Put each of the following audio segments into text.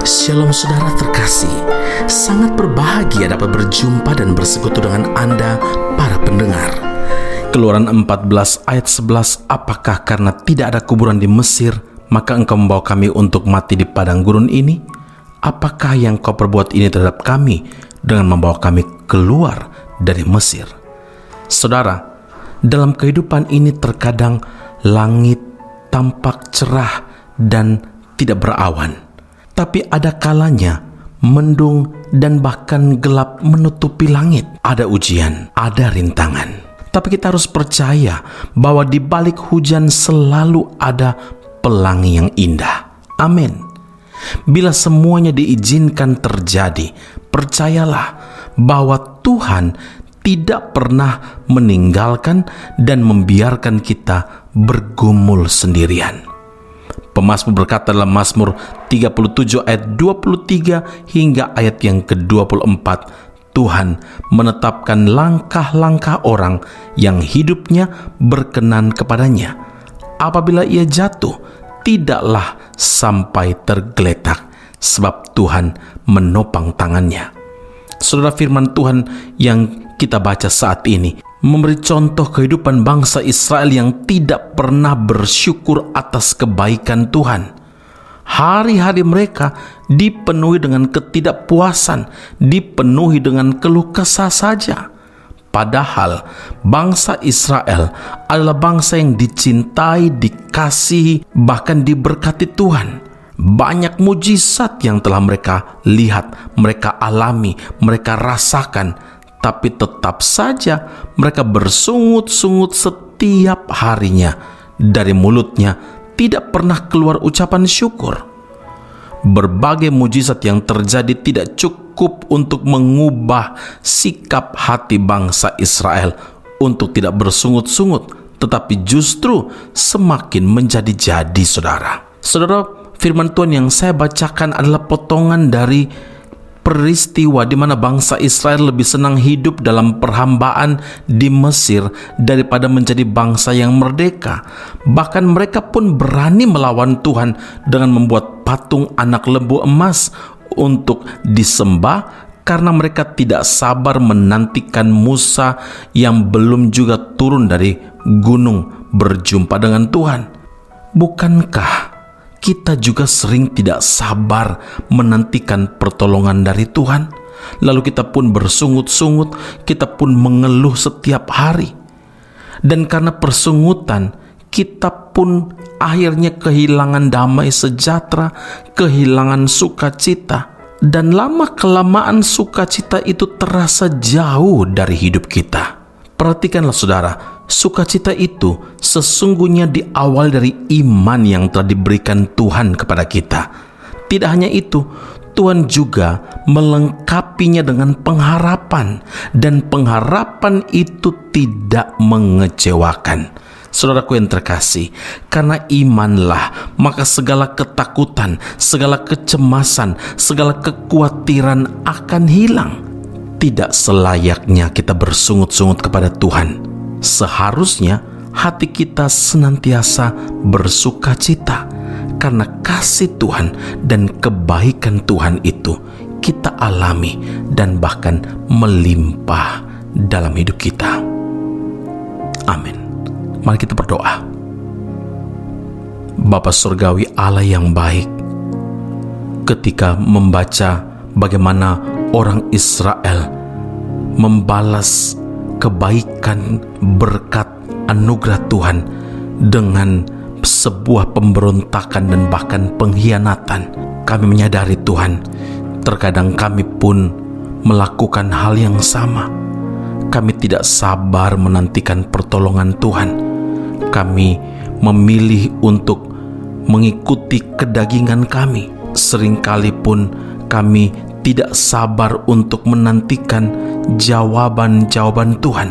Shalom saudara terkasih, sangat berbahagia dapat berjumpa dan bersekutu dengan Anda para pendengar. Keluaran 14 ayat 11, apakah karena tidak ada kuburan di Mesir, maka engkau membawa kami untuk mati di padang gurun ini? Apakah yang kau perbuat ini terhadap kami dengan membawa kami keluar dari Mesir? Saudara, dalam kehidupan ini terkadang langit tampak cerah dan tidak berawan. Tapi ada kalanya mendung dan bahkan gelap menutupi langit. Ada ujian, ada rintangan. Tapi kita harus percaya bahwa di balik hujan selalu ada pelangi yang indah. Amin. Bila semuanya diizinkan terjadi, percayalah bahwa Tuhan tidak pernah meninggalkan dan membiarkan kita bergumul sendirian. Pemazmur berkata dalam Mazmur 37 ayat 23 hingga ayat yang ke-24, Tuhan menetapkan langkah-langkah orang yang hidupnya berkenan kepadanya. Apabila ia jatuh, tidaklah sampai tergeletak, sebab Tuhan menopang tangannya. Saudara, firman Tuhan yang kita baca saat ini memberi contoh kehidupan bangsa Israel yang tidak pernah bersyukur atas kebaikan Tuhan. Hari-hari mereka dipenuhi dengan ketidakpuasan, dipenuhi dengan keluh kesah saja. Padahal bangsa Israel adalah bangsa yang dicintai, dikasihi, bahkan diberkati Tuhan. Banyak mujizat yang telah mereka lihat, mereka alami, mereka rasakan. Tapi tetap saja mereka bersungut-sungut setiap harinya. Dari mulutnya tidak pernah keluar ucapan syukur. Berbagai mujizat yang terjadi tidak cukup untuk mengubah sikap hati bangsa Israel untuk tidak bersungut-sungut, tetapi justru semakin menjadi-jadi, saudara. Saudara, firman Tuhan yang saya bacakan adalah potongan dari peristiwa di mana bangsa Israel lebih senang hidup dalam perhambaan di Mesir daripada menjadi bangsa yang merdeka. Bahkan mereka pun berani melawan Tuhan dengan membuat patung anak lembu emas untuk disembah karena mereka tidak sabar menantikan Musa yang belum juga turun dari gunung berjumpa dengan Tuhan. Bukankah kita juga sering tidak sabar menantikan pertolongan dari Tuhan? Lalu kita pun bersungut-sungut, kita pun mengeluh setiap hari. Dan karena persungutan, kita pun akhirnya kehilangan damai sejahtera, kehilangan sukacita. Dan lama-kelamaan sukacita itu terasa jauh dari hidup kita. Perhatikanlah saudara, sukacita itu sesungguhnya diawali dari iman yang telah diberikan Tuhan kepada kita. Tidak hanya itu, Tuhan juga melengkapinya dengan pengharapan, dan pengharapan itu tidak mengecewakan. Saudaraku yang terkasih, karena imanlah maka segala ketakutan, segala kecemasan, segala kekhawatiran akan hilang. Tidak selayaknya kita bersungut-sungut kepada Tuhan. Seharusnya hati kita senantiasa bersukacita karena kasih Tuhan dan kebaikan Tuhan itu kita alami dan bahkan melimpah dalam hidup kita. Amin. Mari kita berdoa. Bapa Surgawi, Allah yang baik, ketika membaca bagaimana orang Israel membalas kebaikan, berkat, anugerah Tuhan dengan sebuah pemberontakan dan bahkan pengkhianatan, kami menyadari Tuhan, terkadang kami pun melakukan hal yang sama. Kami tidak sabar menantikan pertolongan Tuhan. Kami memilih untuk mengikuti kedagingan kami. Seringkali pun kami tidak sabar untuk menantikan jawaban-jawaban Tuhan.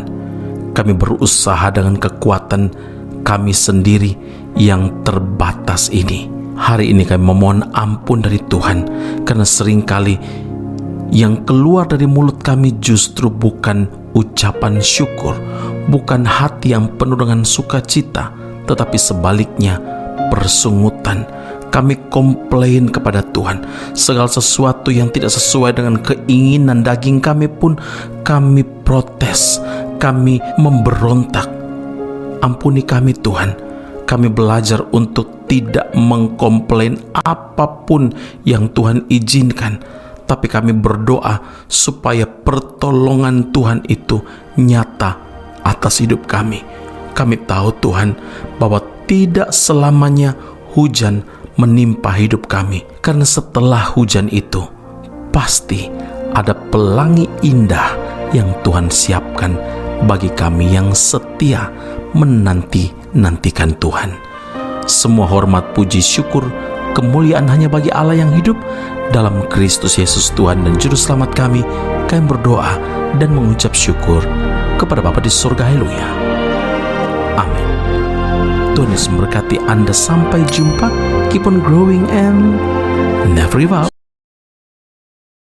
Kami berusaha dengan kekuatan kami sendiri yang terbatas ini. Hari ini kami memohon ampun dari Tuhan, karena seringkali yang keluar dari mulut kami justru bukan ucapan syukur, bukan hati yang penuh dengan sukacita, tetapi sebaliknya persungutan, kami komplain kepada Tuhan. Segala sesuatu yang tidak sesuai dengan keinginan daging kami pun kami protes, kami memberontak. Ampuni kami Tuhan. Kami belajar untuk tidak mengkomplain apapun yang Tuhan izinkan, tapi kami berdoa supaya pertolongan Tuhan itu nyata atas hidup kami. Kami tahu Tuhan bahwa tidak selamanya hujan menimpa hidup kami, karena setelah hujan itu pasti ada pelangi indah yang Tuhan siapkan bagi kami yang setia menanti-nantikan Tuhan. Semua hormat, puji, syukur, kemuliaan hanya bagi Allah yang hidup dalam Kristus Yesus Tuhan dan Juru Selamat kami. Kami berdoa dan mengucap syukur kepada Bapa di surga. Haleluya. Amin. Tuhan Yesus memberkati Anda. Sampai jumpa. Keep on growing and never give up.